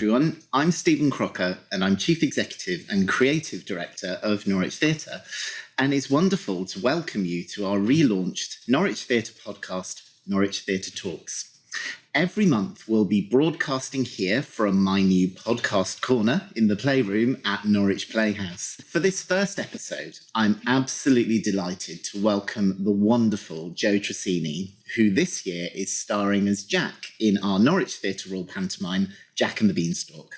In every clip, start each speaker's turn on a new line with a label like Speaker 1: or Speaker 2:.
Speaker 1: everyone. I'm Stephen Crocker and I'm Chief Executive and Creative Director of Norwich Theatre. And it's wonderful to welcome you to our relaunched Norwich Theatre podcast, Norwich Theatre Talks. Every month we'll be broadcasting here from my new podcast corner in the playroom at Norwich Playhouse. For this first episode, I'm absolutely delighted to welcome the wonderful Joe Tracini, who this year is starring as Jack in our Norwich Theatre Royal pantomime, Jack and the Beanstalk.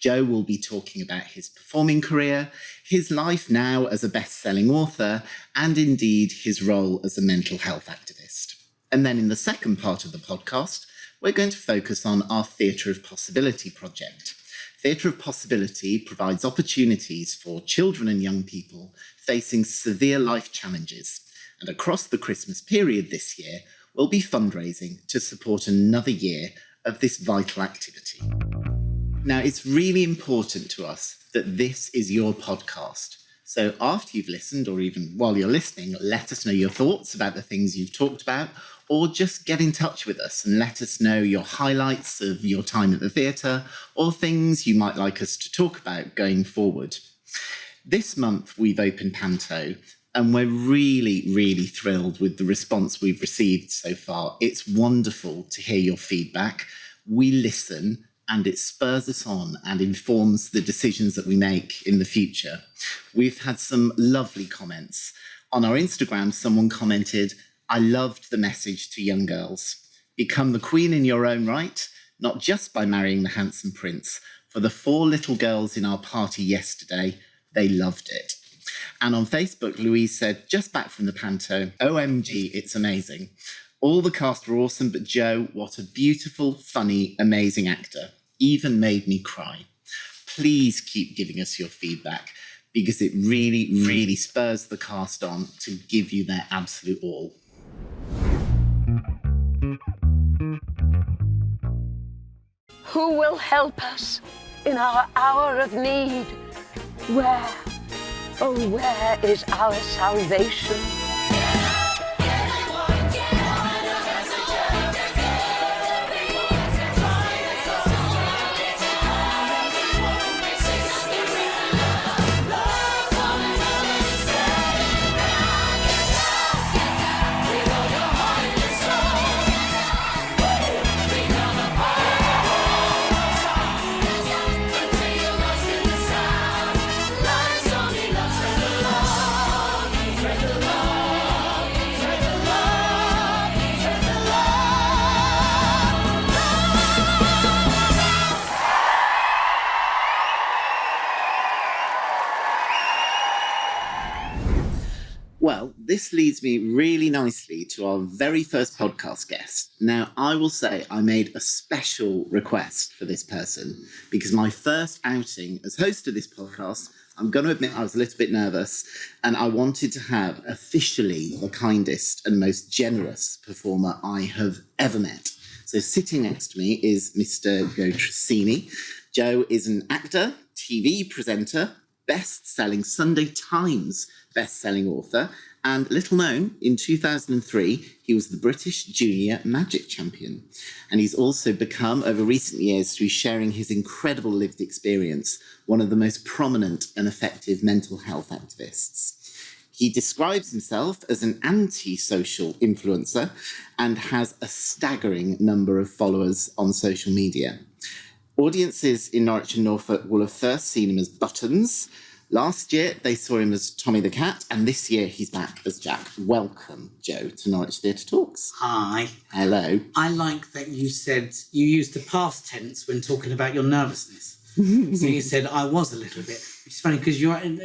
Speaker 1: Joe will be talking about his performing career, his life now as a best-selling author, and indeed his role as a mental health activist. And then in the second part of the podcast, we're going to focus on our Theatre of Possibility project. Theatre of Possibility provides opportunities for children and young people facing severe life challenges. And across the Christmas period this year, we'll be fundraising to support another year of this vital activity. Now, it's really important to us that this is your podcast. So after you've listened, or even while you're listening, let us know your thoughts about the things you've talked about, or just get in touch with us and let us know your highlights of your time at the theatre or things you might like us to talk about going forward. This month we've opened Panto and we're really thrilled with the response we've received so far. It's wonderful to hear your feedback. We listen and it spurs us on and informs the decisions that we make in the future. We've had some lovely comments. On our Instagram, someone commented, "I loved the message to young girls. Become the queen in your own right, not just by marrying the handsome prince. For the 4 little girls in our party yesterday, they loved it." And on Facebook, Louise said, "Just back from the panto, OMG, it's amazing. All the cast were awesome, but Joe, what a beautiful, funny, amazing actor. Even made me cry." Please keep giving us your feedback because it really spurs the cast on to give you their absolute all.
Speaker 2: Who will help us in our hour of need? Where, oh, where is our salvation?
Speaker 1: Well, this leads me really nicely to our very first podcast guest. Now, I will say I made a special request for this person because my first outing as host of this podcast, I'm going to admit I was a little bit nervous and I wanted to have officially the kindest and most generous performer I have ever met. So sitting next to me is Mr. Joe Tracini. Joe is an actor, TV presenter, best-selling Sunday Times best-selling author, and little known, in 2003, he was the British Junior Magic Champion. And he's also become, over recent years, through sharing his incredible lived experience, one of the most prominent and effective mental health activists. He describes himself as an anti-social influencer and has a staggering number of followers on social media. Audiences in Norwich and Norfolk will have first seen him as Buttons. Last year, they saw him as Tommy the Cat, and this year he's back as Jack. Welcome, Joe, to Norwich Theatre Talks.
Speaker 3: Hi.
Speaker 1: Hello.
Speaker 3: I like that you said you used the past tense when talking about your nervousness. So you said, "I was a little bit." It's funny because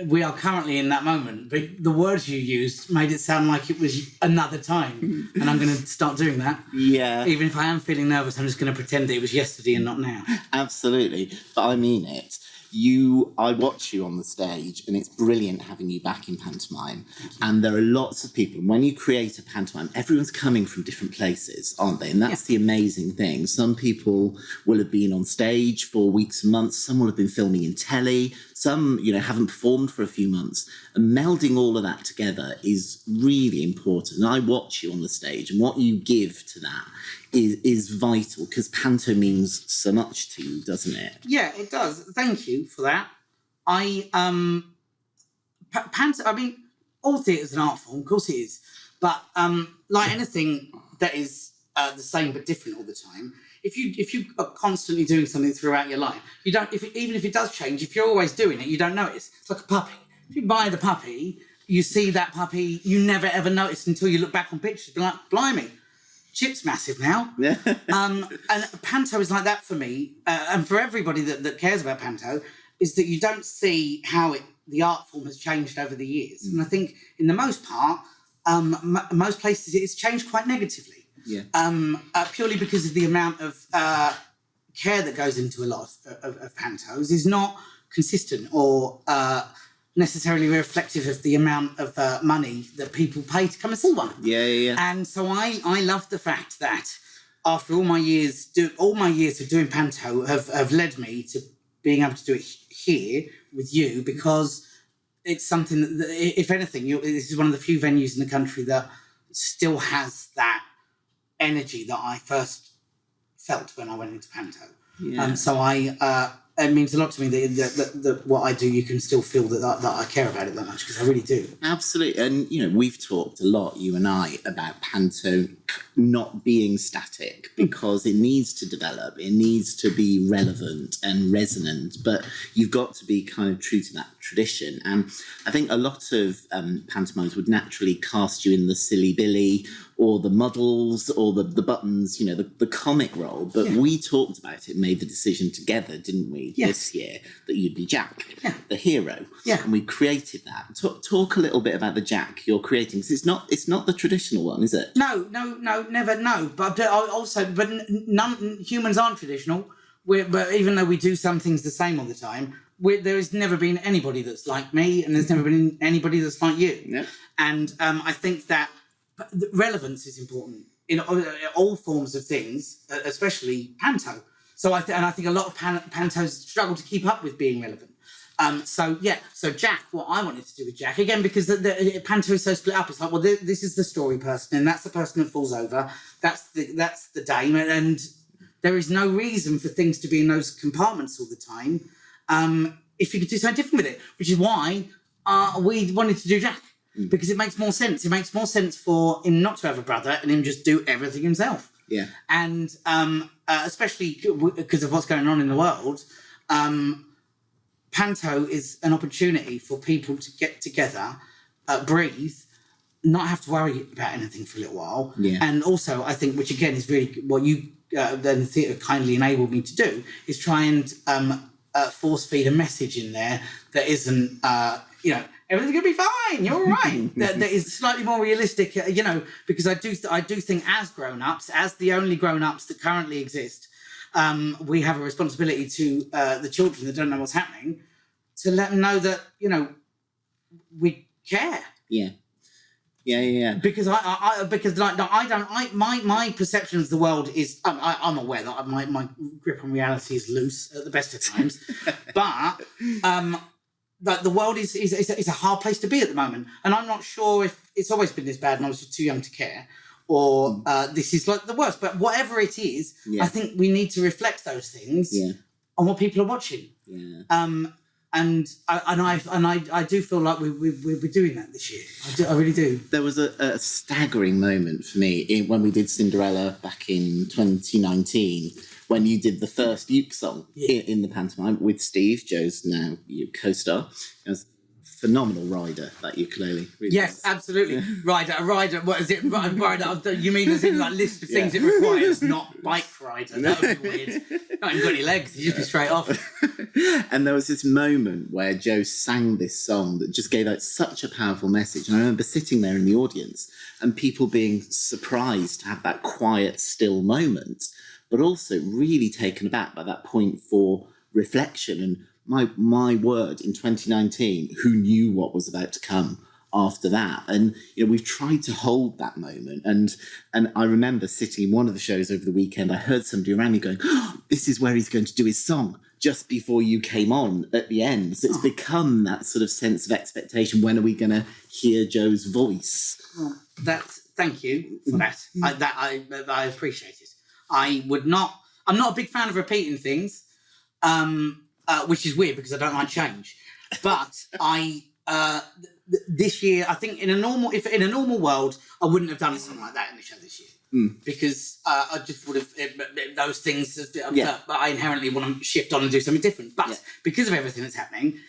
Speaker 3: we are currently in that moment, but the words you used made it sound like it was another time. And I'm going to start doing that.
Speaker 1: Yeah.
Speaker 3: Even if I am feeling nervous, I'm just going to pretend that it was yesterday and not now.
Speaker 1: Absolutely. But I mean it. I watch you on the stage and it's brilliant having you back in pantomime. And there are lots of people, when you create a pantomime, everyone's coming from different places, aren't they? And that's the amazing thing. Some people will have been on stage for weeks and months. Some will have been filming in telly. Some, haven't performed for a few months. And melding all of that together is really important. And I watch you on the stage and what you give to that is vital, because panto means so much to you, doesn't it?
Speaker 3: Yeah, it does. Thank you for that. Panto, I mean, all theatre is an art form, of course it is. But like anything that is the same but different all the time, if you are constantly doing something throughout your life, you don't. Even if it does change, if you're always doing it, you don't notice. It's like a puppy. If you buy the puppy, you see that puppy, you never ever notice until you look back on pictures. Be like, blimey, Chip's massive now. And panto is like that for me, and for everybody that cares about panto, is that you don't see how the art form has changed over the years. And I think, in the most part, most places it's changed quite negatively. Purely because of the amount of care that goes into a lot of pantos is not consistent or necessarily reflective of the amount of money that people pay to come and see one. And so I love the fact that after all my years of doing panto have led me to being able to do it here with you, because it's something that, if anything, this is one of the few venues in the country that still has that energy that I first felt when I went into panto. So it means a lot to me that what I do, you can still feel that I care about it that much, because I really do.
Speaker 1: Absolutely. And, we've talked a lot, you and I, about panto not being static, because it needs to develop, it needs to be relevant and resonant, but you've got to be kind of true to that tradition. And I think a lot of pantomimes would naturally cast you in the silly Billy or the muddles or the buttons, the comic role. But we talked about it, made the decision together, didn't we, this year, that you'd be Jack, the hero. And we created that. Talk a little bit about the Jack you're creating, because it's not the traditional one, is it?
Speaker 3: No, never, no. But humans aren't traditional. But even though we do some things the same all the time, there has never been anybody that's like me, and there's never been anybody that's like you. And I think that relevance is important in all forms of things, especially panto. So I think a lot of pantos struggle to keep up with being relevant. So Jack, what I wanted to do with Jack, again, because the panto is so split up, it's like, well, this is the story person, and that's the person that falls over, that's the dame, and there is no reason for things to be in those compartments all the time, if you could do something different with it, which is why we wanted to do Jack. Because it makes more sense. It makes more sense for him not to have a brother and him just do everything himself. And especially because of what's going on in the world, panto is an opportunity for people to get together, breathe, not have to worry about anything for a little while. And also, I think, which again is really what you then the theatre kindly enabled me to do, is try and force feed a message in there that isn't, everything's gonna be fine, you're all right. that is slightly more realistic, because I do think, as grown-ups, as the only grown-ups that currently exist, we have a responsibility to the children that don't know what's happening, to let them know that we care. Because my perception of the world is, I'm aware that my grip on reality is loose at the best of times, but the world is a hard place to be at the moment, and I'm not sure if it's always been this bad and I was just too young to care, or this is like the worst. But whatever it is, I think we need to reflect those things on what people are watching. And I do feel like we're doing that this year. I really do.
Speaker 1: There was a staggering moment for me when we did Cinderella back in 2019, when you did the first uke song in the pantomime with Steve, Joe's now co-star. It was a phenomenal rider, that ukulele. Really
Speaker 3: yes, absolutely. Rider. What is it? Rider. You mean as in like list of things it requires, not bike rider? That would be weird. Not even got any legs. You just be straight off.
Speaker 1: And there was this moment where Joe sang this song that just gave out such a powerful message. And I remember sitting there in the audience and people being surprised to have that quiet, still moment, but also really taken aback by that point for reflection. And my word, in 2019, who knew what was about to come after that? And we've tried to hold that moment. And I remember sitting in one of the shows over the weekend, I heard somebody around me going, oh, this is where he's going to do his song, just before you came on at the end. So it's become that sort of sense of expectation. When are we going to hear Joe's voice?
Speaker 3: Well, thank you for that. I appreciate it. I'm not a big fan of repeating things, which is weird because I don't like change. But this year, I think in a normal world, I wouldn't have done something like that in the show this year. Because I just would have those things that I inherently want to shift on and do something different. But because of everything that's happening,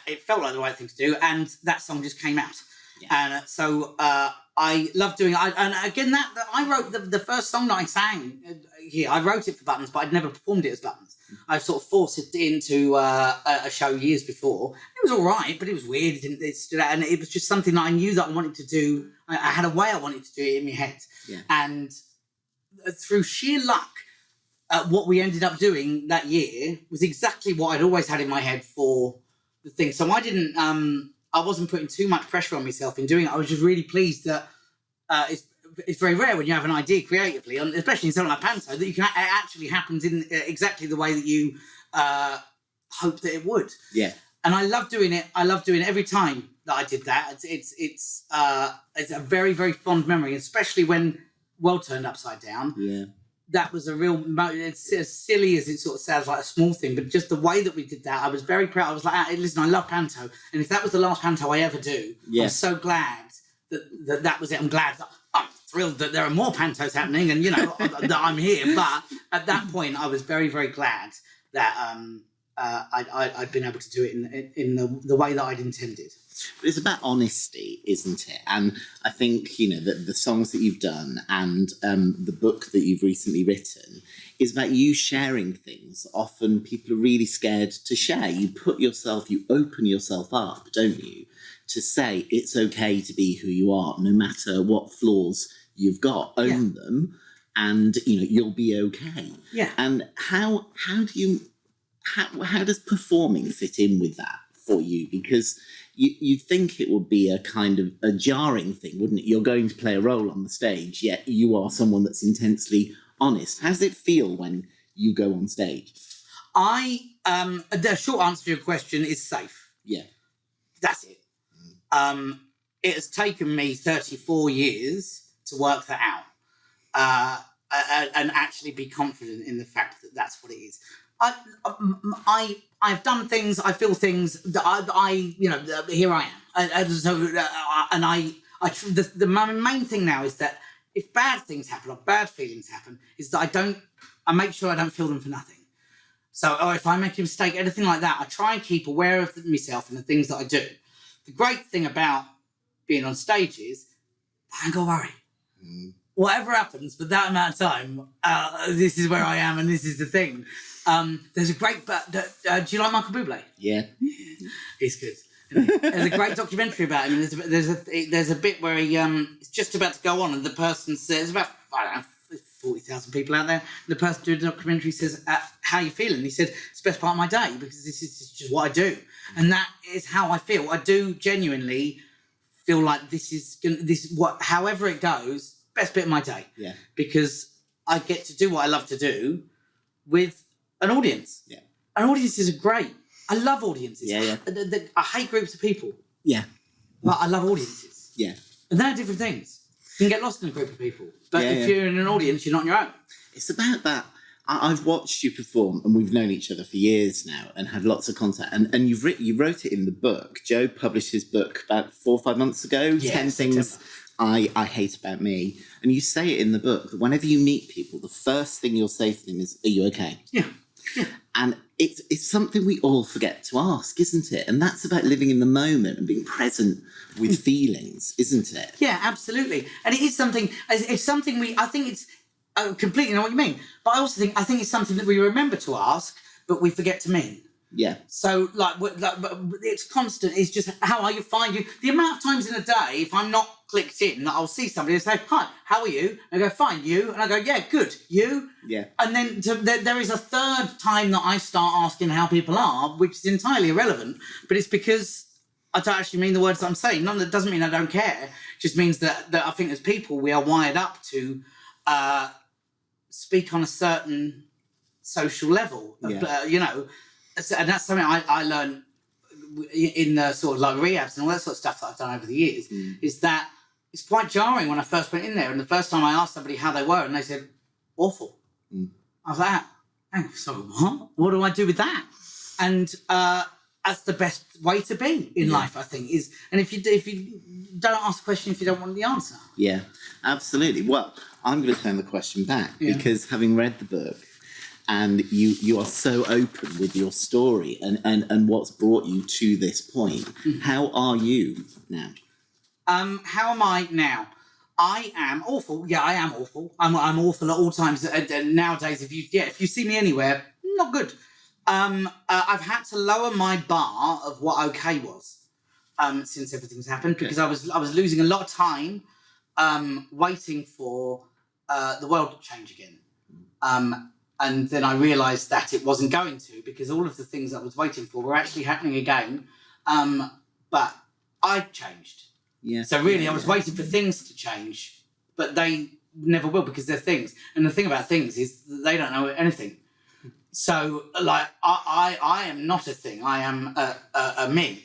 Speaker 3: it felt like the right thing to do, and that song just came out. And so I love doing it. And again, that I wrote the first song that I sang here. I wrote it for Buttons, but I'd never performed it as Buttons. I've sort of forced it into a show years before. It was all right, but it was weird. It stood out, and it was just something that I knew that I wanted to do. I had a way I wanted to do it in my head. Yeah. And through sheer luck, what we ended up doing that year was exactly what I'd always had in my head for the thing. So I wasn't putting too much pressure on myself in doing it. I was just really pleased that it's very rare when you have an idea creatively, especially in something like panto, that it actually happens in exactly the way that you hope that it would. Yeah. And I love doing it. I love doing it every time that I did that. It's a very, very fond memory, especially when World Turned Upside Down. Yeah. That was a real, it's as silly as it sort of sounds like a small thing, but just the way that we did that, I was very proud. I was like, hey, listen, I love panto. And if that was the last panto I ever do, I'm so glad that was it. I'm glad that I'm thrilled that there are more pantos happening and, that I'm here. But at that point, I was very, very glad that I'd been able to do it in the way that I'd intended.
Speaker 1: But it's about honesty, isn't it? And I think, the songs that you've done and the book that you've recently written is about you sharing things. Often people are really scared to share. You open yourself up, don't you, to say it's okay to be who you are, no matter what flaws you've got. Own them and, you'll be okay. Yeah. And how does performing fit in with that for you? Because you'd think it would be a kind of a jarring thing, wouldn't it? You're going to play a role on the stage, yet you are someone that's intensely honest. How does it feel when you go on stage?
Speaker 3: The short answer to your question is safe. Yeah. That's it. It has taken me 34 years to work that out and actually be confident in the fact that that's what it is. I've done things, I feel things that here I am. My main thing now is that if bad things happen or bad feelings happen, is that I make sure I don't feel them for nothing. So if I make a mistake, anything like that, I try and keep aware of myself and the things that I do. The great thing about being on stage is I ain't got to worry. Whatever happens for that amount of time, this is where I am and this is the thing. There's a great... do you like Michael Bublé? Yeah. He's good. There's a great documentary about him. There's a bit where he's just about to go on and the person says... There's about, 40,000 people out there. The person doing the documentary says, how are you feeling? He said, it's the best part of my day because this is just what I do. And that is how I feel. I do genuinely feel like however it goes, best bit of my day. Yeah. Because I get to do what I love to do with an audience. Yeah. And audiences are great. I love audiences. Yeah. I hate groups of people. Yeah. But I love audiences. Yeah. And they're different things. You can get lost in a group of people. But if you're in an audience, you're not on your own. It's about that.
Speaker 1: I've watched you perform, and we've known each other for years now and had lots of contact. And you wrote it in the book. Joe published his book about 4 or 5 months ago, 10 Things I Hate About Me. And you say it in the book that whenever you meet people, the first thing you'll say to them is, are you okay? Yeah. And it's something we all forget to ask, isn't it? And that's about living in the moment and being present with feelings, isn't it?
Speaker 3: Yeah, absolutely. And it is something, I think it's, I completely know what you mean. But I also think it's something that we remember to ask, but we forget to mean. Yeah. So, it's constant. It's just how are you? Find you. The amount of times in a day, if I'm not clicked in, I'll see somebody and say, hi, how are you? And I go, fine, you? And I go, yeah, good. You? Yeah. And then there is a third time that I start asking how people are, which is entirely irrelevant. But it's because I don't actually mean the words that I'm saying. None that doesn't mean I don't care. It just means that I think as people, we are wired up to speak on a certain social level. And that's something I learned in the sort of like rehabs and all that sort of stuff that I've done over the years, is that it's quite jarring when I first went in there. And the first time I asked somebody how they were and they said, awful. I was like, hang on, sorry, what? What do I do with that? And that's the best way to be in life, I think. And if you don't ask the question if you don't want the answer.
Speaker 1: Yeah, absolutely. Well, I'm going to turn the question back because having read the book, and you are so open with your story and what's brought you to this point. How are you now?
Speaker 3: How am I now? I am awful. Yeah, I am awful. I'm awful at all times. Nowadays, if you see me anywhere, not good. I've had to lower my bar of what okay was since everything's happened because I was losing a lot of time waiting for the world to change again. And then I realised that it wasn't going to because all of the things I was waiting for were actually happening again. But I changed.
Speaker 1: Yeah.
Speaker 3: So really, I was waiting for things to change, but they never will because they're things. And the thing about things is that they don't know anything. So, like, I am not a thing. I am a me.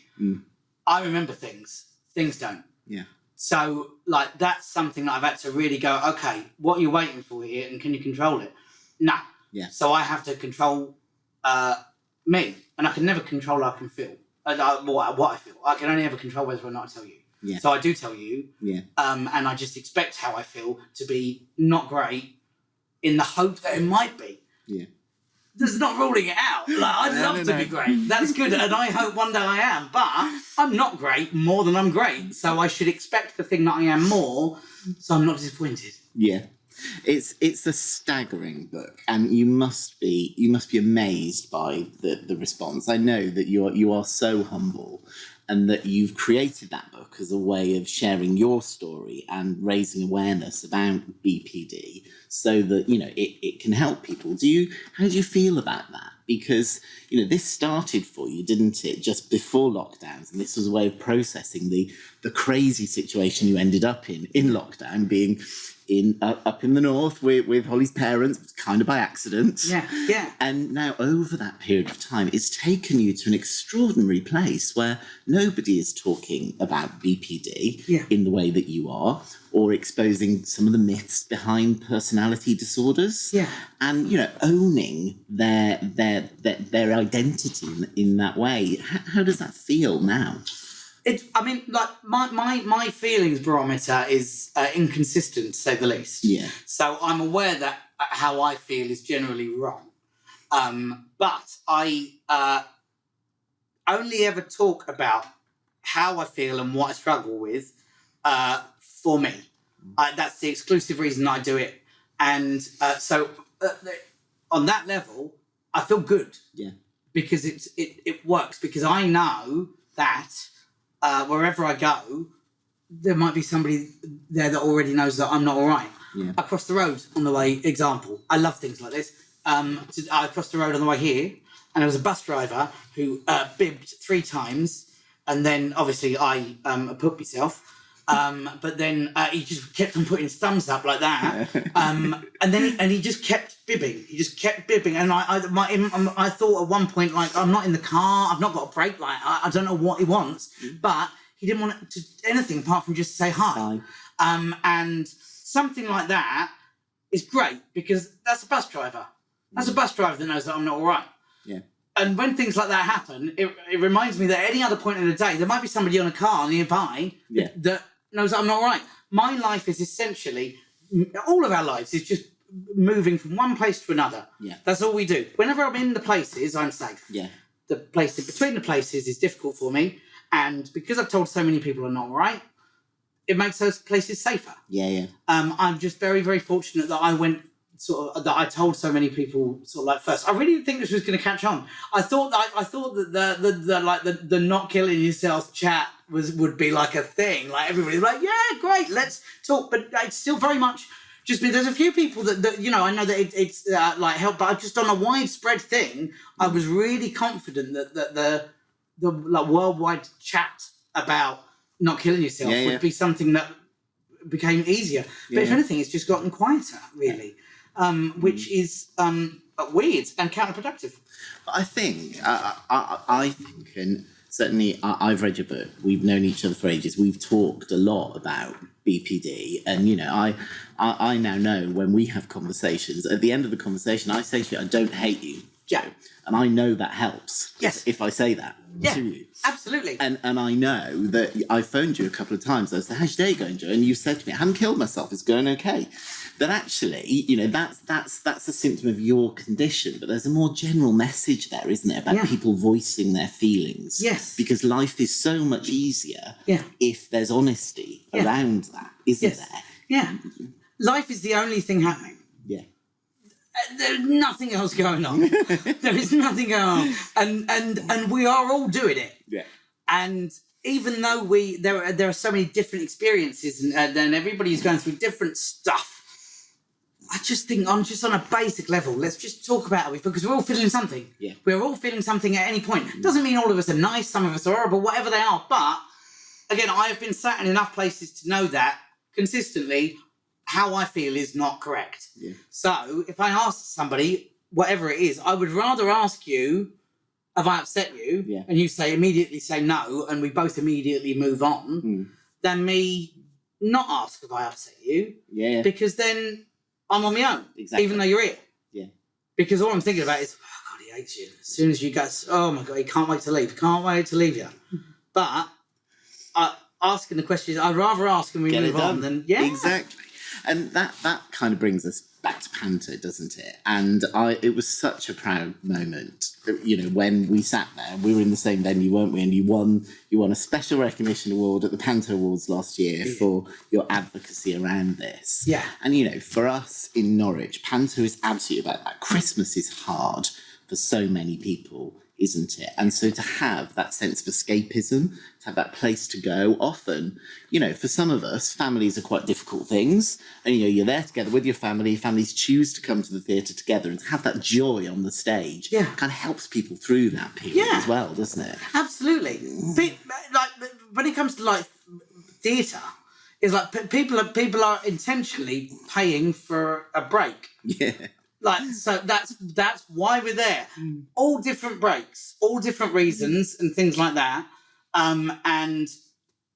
Speaker 3: I remember things. Things don't.
Speaker 1: Yeah.
Speaker 3: So, like, that's something that I've had to really go, okay, what are you waiting for here, and can you control it? No.
Speaker 1: Yeah.
Speaker 3: So I have to control me, and I can never control how I can feel, what I feel. I can only ever control whether or not I tell you.
Speaker 1: Yeah.
Speaker 3: So I do tell you, and I just expect how I feel to be not great in the hope that it might be.
Speaker 1: Yeah.
Speaker 3: There's not ruling it out. Like, I'd love to be great. That's good, and I hope one day I am. But I'm not great more than I'm great, so I should expect the thing that I am more, so I'm not disappointed.
Speaker 1: Yeah. It's a staggering book, and you must be amazed by the response. I know that you are so humble, and that you've created that book as a way of sharing your story and raising awareness about BPD, so that it can help people. How do you feel about that? Because this started for you, didn't it, just before lockdowns, and this was a way of processing the crazy situation you ended up in lockdown, being up in the north with Holly's parents, kind of by accident.
Speaker 3: Yeah.
Speaker 1: And now over that period of time, it's taken you to an extraordinary place where nobody is talking about BPD in the way that you are, or exposing some of the myths behind personality disorders.
Speaker 3: Yeah.
Speaker 1: And owning their identity in that way. How does that feel now?
Speaker 3: My feelings barometer is inconsistent, to say the least.
Speaker 1: Yeah.
Speaker 3: So I'm aware that how I feel is generally wrong. But I only ever talk about how I feel and what I struggle with for me. That's the exclusive reason I do it. And so on that level, I feel good.
Speaker 1: Yeah.
Speaker 3: Because it works. Because I know that wherever I go, there might be somebody there that already knows that I'm not all right.
Speaker 1: Yeah.
Speaker 3: I crossed the road on the way, example. I love things like this. I crossed the road on the way here, and there was a bus driver who bibbed 3 times, and then obviously I put myself. But then he just kept on putting his thumbs up like that, and he just kept bibbing. He just kept bibbing, and I thought at one point, like, I'm not in the car, I've not got a brake light, I don't know what he wants, but he didn't want to anything apart from just say hi. And something like that is great because that's a bus driver. That's a bus driver that knows that I'm not all right.
Speaker 1: Yeah.
Speaker 3: And when things like that happen, it reminds me that at any other point in the day, there might be somebody on a car nearby that knows that I'm not all right. My life is essentially, all of our lives is just moving from one place to another.
Speaker 1: Yeah.
Speaker 3: That's all we do. Whenever I'm in the places, I'm safe.
Speaker 1: Yeah.
Speaker 3: The place between the places is difficult for me. And because I've told so many people I'm not all right, it makes those places safer.
Speaker 1: Yeah.
Speaker 3: I'm just very, very fortunate that that I told so many people first. I really didn't think this was going to catch on. I thought that the not killing yourself chat would be like a thing. Like everybody's like, yeah, great, let's talk. But it's still very much just there's a few people that I know that it's help, but just on a widespread thing, I was really confident that the worldwide chat about not killing yourself would be something that became easier. But if anything, it's just gotten quieter, really. Which is weird and counterproductive.
Speaker 1: I think, and certainly I've read your book. We've known each other for ages. We've talked a lot about BPD, and I now know when we have conversations, at the end of the conversation, I say to you, I don't hate you, Joe, and I know that helps.
Speaker 3: Yes.
Speaker 1: If I say that to you.
Speaker 3: Absolutely.
Speaker 1: And I know that I phoned you a couple of times. I said, "How's your day going, Joe?" And you said to me, "I haven't killed myself. It's going okay." That actually, that's a symptom of your condition. But there's a more general message there, isn't there, about people voicing their feelings?
Speaker 3: Yes.
Speaker 1: Because life is so much easier if there's honesty around that, isn't there?
Speaker 3: Yeah. Life is the only thing happening.
Speaker 1: Yeah.
Speaker 3: There's nothing else going on. There is nothing going on, and we are all doing it.
Speaker 1: Yeah.
Speaker 3: And even though there are so many different experiences, and everybody's going through different stuff, I just think on a basic level, let's just talk about it, because we're all feeling something.
Speaker 1: Yeah.
Speaker 3: We're all feeling something at any point. Doesn't mean all of us are nice. Some of us are horrible. Whatever they are. But again, I have been sat in enough places to know that consistently, how I feel is not correct.
Speaker 1: Yeah.
Speaker 3: So if I ask somebody, whatever it is, I would rather ask you, have I upset you?
Speaker 1: Yeah.
Speaker 3: And you immediately say no, and we both immediately move on, than me not ask if I upset you.
Speaker 1: Yeah.
Speaker 3: Because then I'm on my own.
Speaker 1: Exactly.
Speaker 3: Even though you're here.
Speaker 1: Yeah.
Speaker 3: Because all I'm thinking about is, oh God, he hates you. As soon as you go, oh my God, he can't wait to leave. Can't wait to leave you. But asking the question, I'd rather ask and we move on than,
Speaker 1: Exactly. And that kind of brings us back to panto, doesn't it? And it was such a proud moment, when we sat there. We were in the same venue, weren't we? And you won a special recognition award at the Panto Awards last year for your advocacy around this.
Speaker 3: Yeah.
Speaker 1: And for us in Norwich, panto is absolutely about that. Christmas is hard for so many people, isn't it? And so to have that sense of escapism, to have that place to go, often, for some of us, families are quite difficult things. And, you're there together with your family, families choose to come to the theatre together, and to have that joy on the stage kind of helps people through that period as well, doesn't it?
Speaker 3: Absolutely. When it comes to theatre, it's like people are intentionally paying for a break.
Speaker 1: Yeah.
Speaker 3: So that's why we're there. All different breaks, all different reasons and things like that. And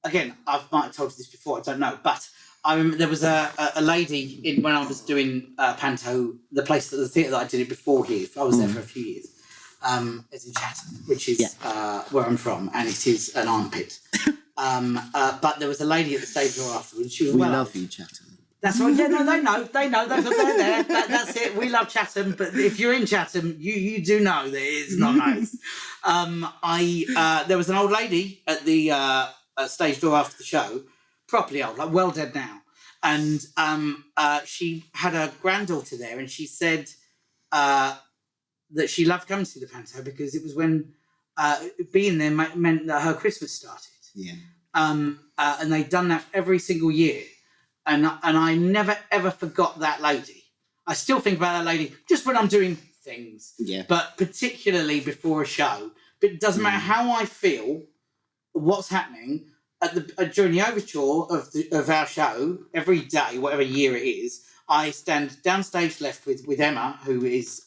Speaker 3: again, I might have told you this before, I don't know, but I remember there was a lady when I was doing panto, the theatre that I did it before here. I was there for a few years. It's in Chatham, which is where I'm from, and it is an armpit. But there was a lady at the stage door afterwards. She was
Speaker 1: love you, Chatham.
Speaker 3: That's right. Yeah, no, they know. They're there. That's it. We love Chatham, but if you're in Chatham, you do know that it's not nice. There was an old lady at the stage door after the show, properly old, well dead now, and she had a granddaughter there, and she said that she loved coming to the panto because it was when being there meant that her Christmas started.
Speaker 1: Yeah.
Speaker 3: And they'd done that every single year. And I never, ever forgot that lady. I still think about that lady just when I'm doing things.
Speaker 1: Yeah.
Speaker 3: But particularly before a show. But it doesn't matter how I feel, what's happening, during the overture of our show, every day, whatever year it is, I stand downstage left with Emma, who is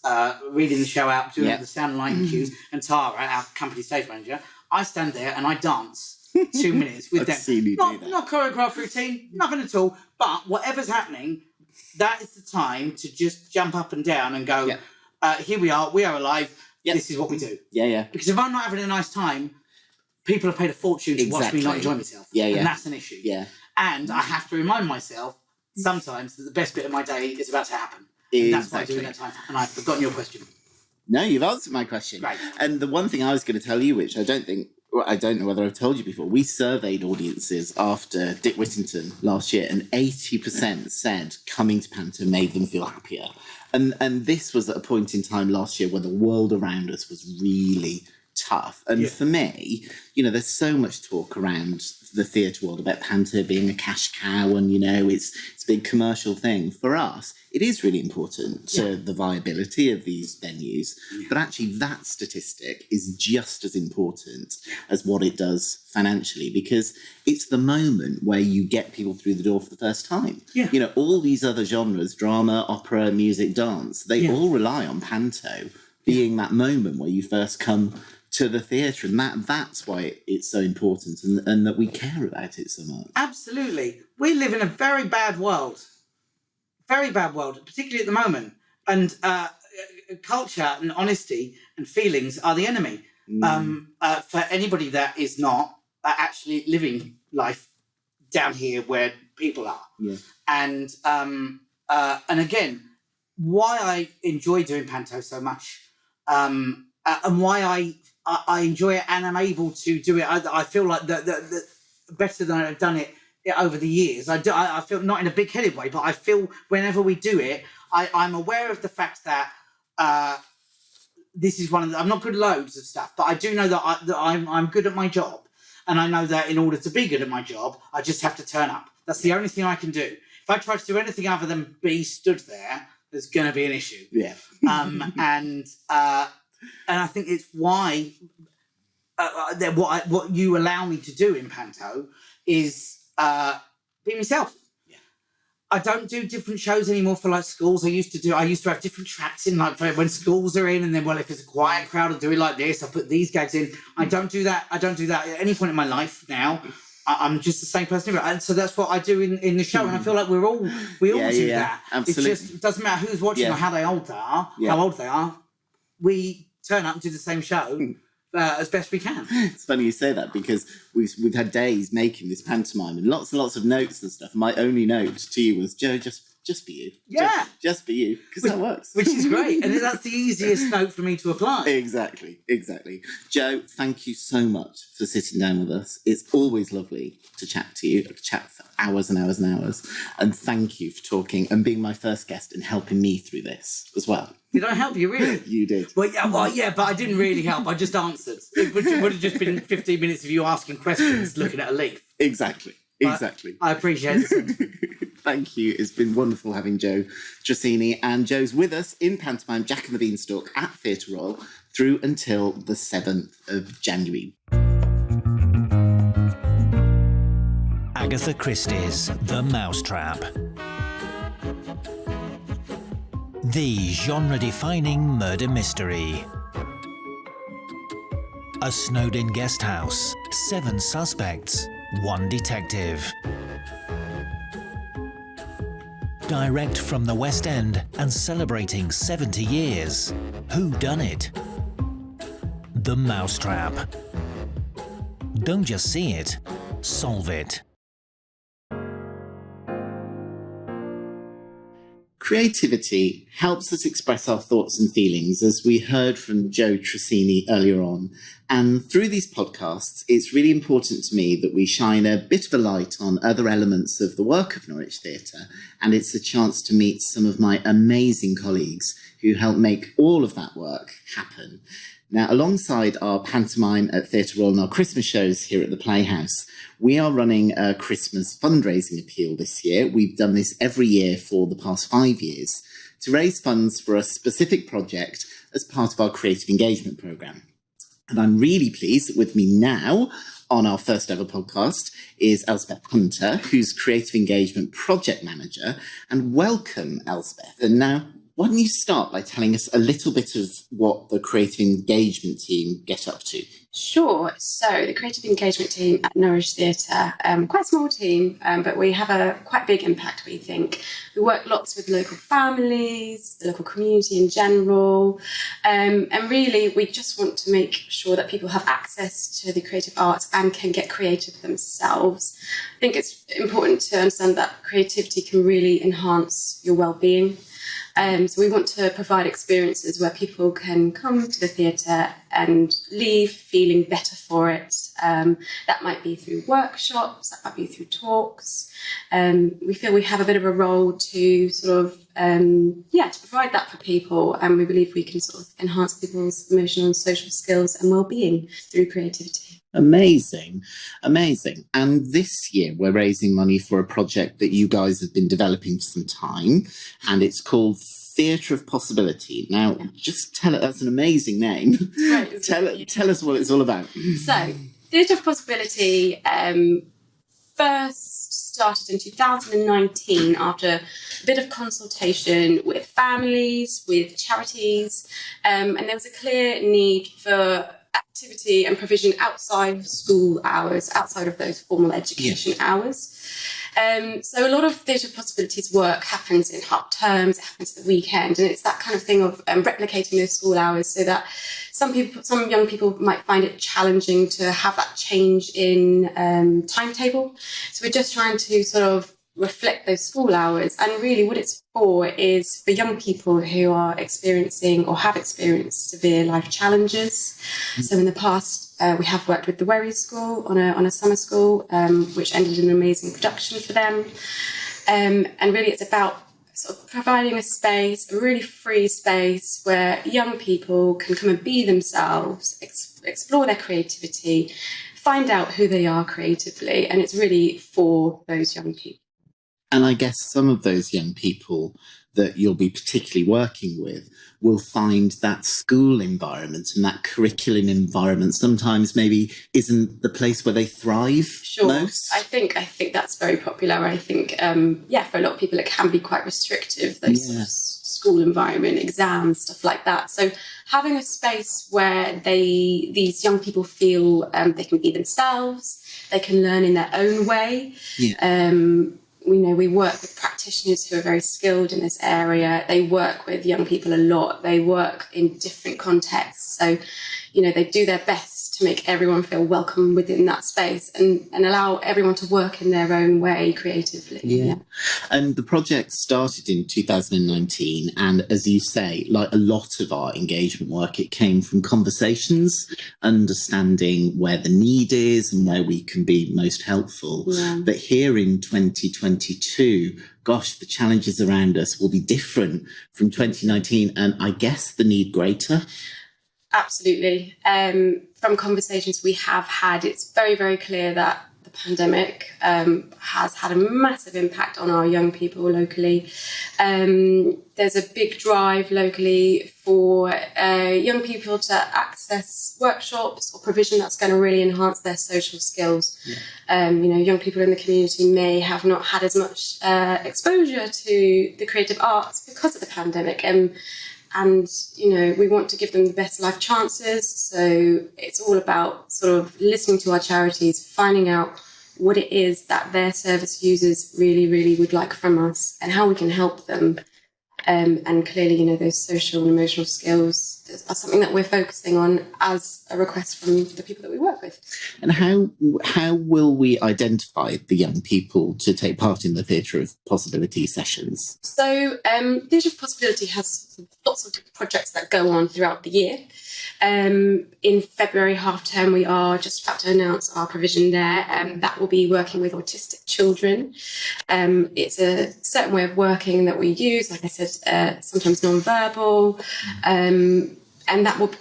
Speaker 3: reading the show out, doing the sound and lighting cues, and Tara, our company stage manager. I stand there and I dance 2 minutes with them. Not choreographed routine, nothing at all. But whatever's happening, that is the time to just jump up and down and go, here we are alive, this is what we do.
Speaker 1: Yeah, yeah.
Speaker 3: Because if I'm not having a nice time, people have paid a fortune to watch me not enjoy myself.
Speaker 1: Yeah, yeah.
Speaker 3: And that's an issue.
Speaker 1: Yeah.
Speaker 3: And I have to remind myself sometimes that the best bit of my day is about to happen. And that's what I do in that time. And I've forgotten your question.
Speaker 1: No, you've answered my question.
Speaker 3: Right.
Speaker 1: And the one thing I was going to tell you, which I don't know whether I've told you before, we surveyed audiences after Dick Whittington last year, and 80% said coming to panto made them feel happier. And this was at a point in time last year where the world around us was really tough. And for me, there's so much talk around the theatre world about panto being a cash cow, and it's a big commercial thing. For us, it is really important to the viability of these venues, but actually that statistic is just as important as what it does financially, because it's the moment where you get people through the door for the first time. All these other genres, drama, opera, music, dance, they all rely on panto being that moment where you first come to the theatre, and that's why it's so important, and that we care about it so much.
Speaker 3: Absolutely. We live in a very bad world, particularly at the moment, and culture and honesty and feelings are the enemy. For anybody that is not actually living life down here where people are.
Speaker 1: Yeah.
Speaker 3: And again, why I enjoy doing panto so much, and why I enjoy it and I'm able to do it. I feel like the better than I've done it over the years. I feel not in a big-headed way, but I feel whenever we do it, I'm aware of the fact that this is one of the, I'm not good at loads of stuff, but I do know that I'm good at my job. And I know that in order to be good at my job, I just have to turn up. That's the only thing I can do. If I try to do anything other than be stood there, there's going to be an issue.
Speaker 1: Yeah.
Speaker 3: And I think it's why what you allow me to do in panto is be myself. I don't do different shows anymore for like schools. I used to have different tracks in, like when schools are in, and then, well, if it's a quiet crowd, I'll do it like this. I put these gags in. I don't do that at any point in my life now. I'm just the same person. And so that's what I do in the show. And I feel like we all do that.
Speaker 1: Absolutely.
Speaker 3: It's just, it doesn't matter who's watching or how old they are. We turn up and do the same show as best we can.
Speaker 1: It's funny you say that, because we've had days making this pantomime and lots of notes and stuff. My only note to you was, Joe, just be you.
Speaker 3: Yeah.
Speaker 1: Just be you, because that works.
Speaker 3: Which is great. And that's the easiest note for me to apply.
Speaker 1: Exactly. Joe, thank you so much for sitting down with us. It's always lovely to chat to you, chat for hours and hours and hours. And thank you for talking and being my first guest and helping me through this as well.
Speaker 3: Did I help you, really?
Speaker 1: You did.
Speaker 3: Well, yeah, but I didn't really help. I just answered. It would have just been 15 minutes of you asking questions, looking at a leaf.
Speaker 1: Exactly.
Speaker 3: I appreciate it.
Speaker 1: Thank you. It's been wonderful having Joe Tracini. And Joe's with us in pantomime Jack and the Beanstalk at Theatre Royal through until the 7th of January.
Speaker 4: Agatha Christie's The Mousetrap. The genre-defining murder mystery. A snowed-in guest house, 7 suspects, 1 detective. Direct from the West End and celebrating 70 years. Who done it? The Mousetrap. Don't just see it, solve it.
Speaker 1: Creativity helps us express our thoughts and feelings, as we heard from Joe Tracini earlier on. And through these podcasts, it's really important to me that we shine a bit of a light on other elements of the work of Norwich Theatre. And it's a chance to meet some of my amazing colleagues who help make all of that work happen. Now, alongside our pantomime at Theatre Royal and our Christmas shows here at the Playhouse, we are running a Christmas fundraising appeal this year. We've done this every year for the past 5 years to raise funds for a specific project as part of our creative engagement programme. And I'm really pleased that with me now on our first ever podcast is Elspeth Hunter, who's Creative Engagement Project Manager. And welcome, Elspeth. And now, why don't you start by telling us a little bit of what the Creative Engagement team get up to?
Speaker 5: Sure. So the Creative Engagement team at Norwich Theatre, quite a small team, but we have a quite big impact, we think. We work lots with local families, the local community in general, and really we just want to make sure that people have access to the creative arts and can get creative themselves. I think it's important to understand that creativity can really enhance your well-being. So we want to provide experiences where people can come to the theatre and leave feeling better for it. That might be through workshops, that might be through talks. We feel we have a bit of a role to sort of, to provide that for people. And we believe we can sort of enhance people's emotional and social skills and well-being through creativity.
Speaker 1: Amazing. And this year we're raising money for a project that you guys have been developing for some time, and it's called Theatre of Possibility. Now, just tell it, that's an amazing name. Right, tell us what it's all about.
Speaker 5: So, Theatre of Possibility first started in 2019 after a bit of consultation with families, with charities, and there was a clear need for activity and provision outside of school hours, outside of those formal education hours. So a lot of Theatre Possibilities work happens in half terms, it happens at the weekend, and it's that kind of thing of replicating those school hours so that some young people might find it challenging to have that change in timetable. So we're just trying to sort of reflect those school hours, and really what it's for is for young people who are experiencing or have experienced severe life challenges. So in the past we have worked with the Wherry School on a summer school, which ended in an amazing production for them, and really it's about sort of providing a space, a really free space where young people can come and be themselves, explore their creativity, find out who they are creatively, and it's really for those young people.
Speaker 1: And I guess some of those young people that you'll be particularly working with will find that school environment and that curriculum environment sometimes maybe isn't the place where they thrive most.
Speaker 5: I think that's very popular. I think, for a lot of people it can be quite restrictive, those sort of school environment, exams, stuff like that. So having a space where these young people feel they can be themselves, they can learn in their own way. We work with practitioners who are very skilled in this area. They work with young people a lot. They work in different contexts. So, they do their best to make everyone feel welcome within that space and allow everyone to work in their own way creatively. Yeah.
Speaker 1: And the project started in 2019. And as you say, like a lot of our engagement work, it came from conversations, understanding where the need is and where we can be most helpful.
Speaker 5: Yeah.
Speaker 1: But here in 2022, gosh, the challenges around us will be different from 2019. And I guess the need greater.
Speaker 5: Absolutely. From conversations we have had, it's very, very clear that the pandemic has had a massive impact on our young people locally. There's a big drive locally for young people to access workshops or provision that's going to really enhance their social skills. Young people in the community may have not had as much exposure to the creative arts because of the pandemic. And, we want to give them the best life chances. So it's all about sort of listening to our charities, finding out what it is that their service users really, really would like from us and how we can help them. And clearly, those social and emotional skills are something that we're focusing on as a request from the people that we work with.
Speaker 1: And how will we identify the young people to take part in the Theatre of Possibility sessions?
Speaker 5: So Theatre of Possibility has lots of projects that go on throughout the year. In February half term, we are just about to announce our provision there. That will be working with autistic children. It's a certain way of working that we use, like I said, sometimes non-verbal, and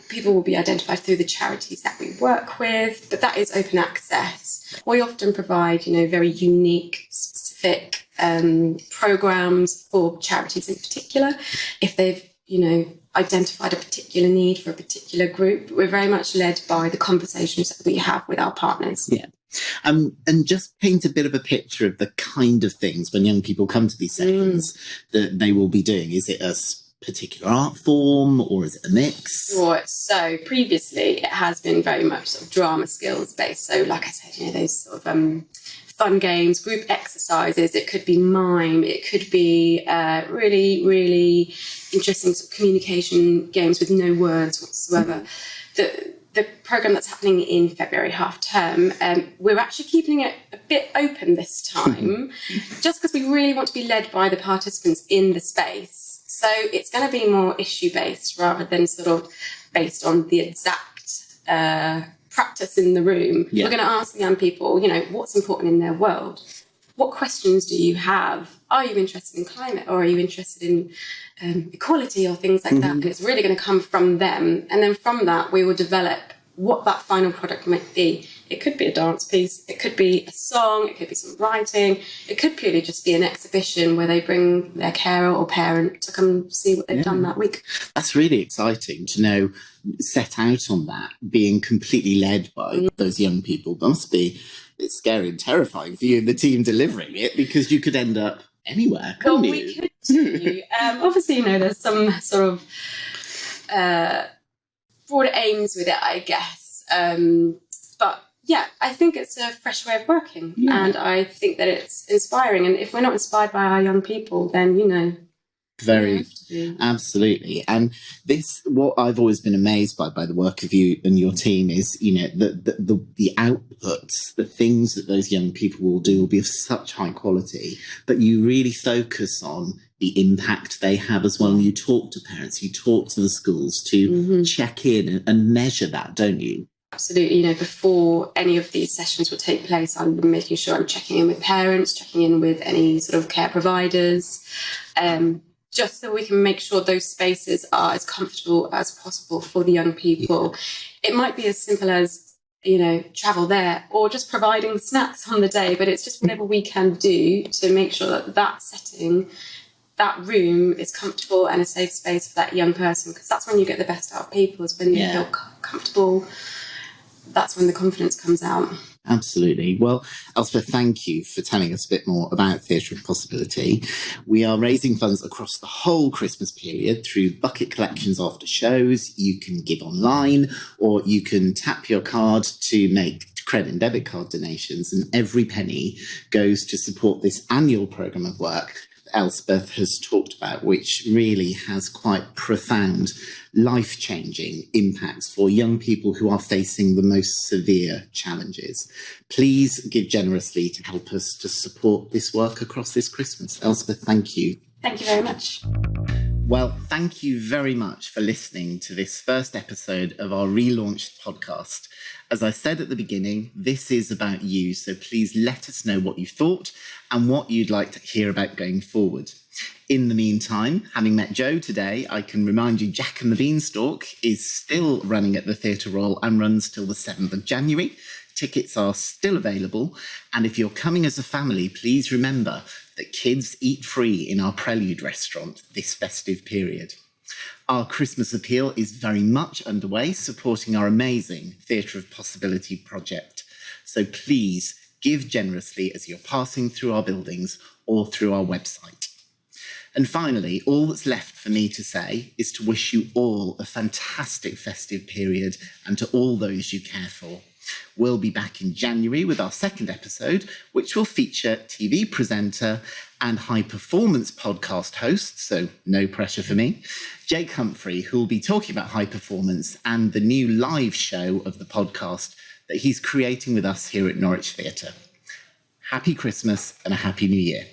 Speaker 5: people will be identified through the charities that we work with, but that is open access. We often provide, very unique, specific programs for charities in particular. If they've, identified a particular need for a particular group, we're very much led by the conversations that we have with our partners.
Speaker 1: Yeah. And just paint a bit of a picture of the kind of things when young people come to these sessions that they will be doing. Is it a particular art form or is it a mix?
Speaker 5: Sure. So previously it has been very much sort of drama skills based. So like I said, those sort of fun games, group exercises. It could be mime. It could be really, really interesting sort of communication games with no words whatsoever. The programme that's happening in February half term, we're actually keeping it a bit open this time, just because we really want to be led by the participants in the space. So it's going to be more issue based rather than sort of based on the exact practice in the room. We're going to ask the young people, what's important in their world. What questions do you have? Are you interested in climate, or are you interested in equality or things like that? And it's really going to come from them. And then from that, we will develop what that final product might be. It could be a dance piece. It could be a song. It could be some writing. It could purely just be an exhibition where they bring their carer or parent to come see what they've done that week.
Speaker 1: That's really exciting to set out on that, being completely led by those young people. It's scary and terrifying for you and the team delivering it, because you could end up anywhere, couldn't you?
Speaker 5: We could do. Obviously, there's some sort of broader aims with it, I guess. But yeah, I think it's a fresh way of working, and I think that it's inspiring. And if we're not inspired by our young people, then, you know,
Speaker 1: very, absolutely. And this, what I've always been amazed by the work of you and your team is, you know, the outputs, the things that those young people will do will be of such high quality, but you really focus on the impact they have as well. And you talk to parents, you talk to the schools to check in and measure that, don't you?
Speaker 5: Absolutely. You know, before any of these sessions will take place, I'm making sure I'm checking in with parents, checking in with any sort of care providers, just so we can make sure those spaces are as comfortable as possible for the young people. It might be as simple as, you know, travel there or just providing snacks on the day, but it's just whatever we can do to make sure that that setting, that room is comfortable and a safe space for that young person, because that's when you get the best out of people, is when you feel comfortable. That's when the confidence comes out.
Speaker 1: Absolutely. Well, Elspeth, thank you for telling us a bit more about Theatre of Possibility. We are raising funds across the whole Christmas period through bucket collections after shows. You can give online, or you can tap your card to make credit and debit card donations, and every penny goes to support this annual programme of work Elspeth has talked about, which really has quite profound, life-changing impacts for young people who are facing the most severe challenges. Please give generously to help us to support this work across this Christmas. Elspeth, thank you.
Speaker 5: Thank you very much.
Speaker 1: Well, thank you very much for listening to this first episode of our relaunched podcast. As I said at the beginning, this is about you, so please let us know what you thought and what you'd like to hear about going forward. In the meantime, having met Joe today, I can remind you Jack and the Beanstalk is still running at the Theatre Royal and runs till the 7th of January. Tickets are still available, and if you're coming as a family, please remember that kids eat free in our Prelude restaurant this festive period. Our Christmas appeal is very much underway, supporting our amazing Theatre of Possibility project. So please give generously as you're passing through our buildings or through our website. And finally, all that's left for me to say is to wish you all a fantastic festive period, and to all those you care for. We'll be back in January with our second episode, which will feature TV presenter and high-performance podcast host, so no pressure for me, Jake Humphrey, who will be talking about high performance and the new live show of the podcast that he's creating with us here at Norwich Theatre. Happy Christmas and a Happy New Year.